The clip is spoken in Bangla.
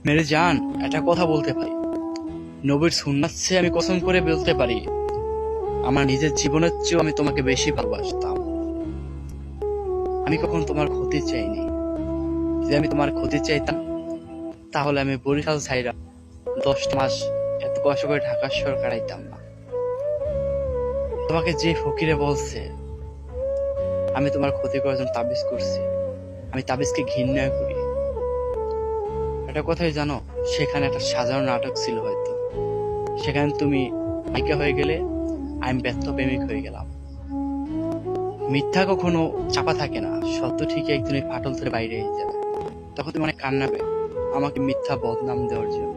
মেরে জান, একটা কথা বলতে পারি? নবীর সুন্নাত চেয়ে আমি কসম করে বলতে পারি, আমার নিজের জীবনের চেয়েও আমি তোমাকে বেশি ভালোবাসতাম। আমি কখন তোমার ক্ষতি চাইনি। যদি আমি তোমার ক্ষতি চাইতাম, তাহলে আমি বরিশাল ছাইরা 10 মাস এত কষ্ট করে ঢাকা শহর কাটাইতাম না। তোমাকে যে ফকিরে বলছে আমি তোমার ক্ষতি করার জন্য তাবিজ করছি, আমি তাবিজকে ঘৃণা করি। একটা কথাই জানো, সেখানে একটা সাজানো নাটক ছিল হয়তো। সেখানে তুমি নায়িকা হয়ে গেলে, আমি ব্যর্থ প্রেমিক হয়ে গেলাম। মিথ্যা কখনো চাপা থাকে না, সত্য ঠিকই একদিন ফাটল ধরে বাইরে হয়ে যাবে। তখন তুমি অনেক কান্নাবে আমাকে মিথ্যা বদনাম দেওয়ার জন্য।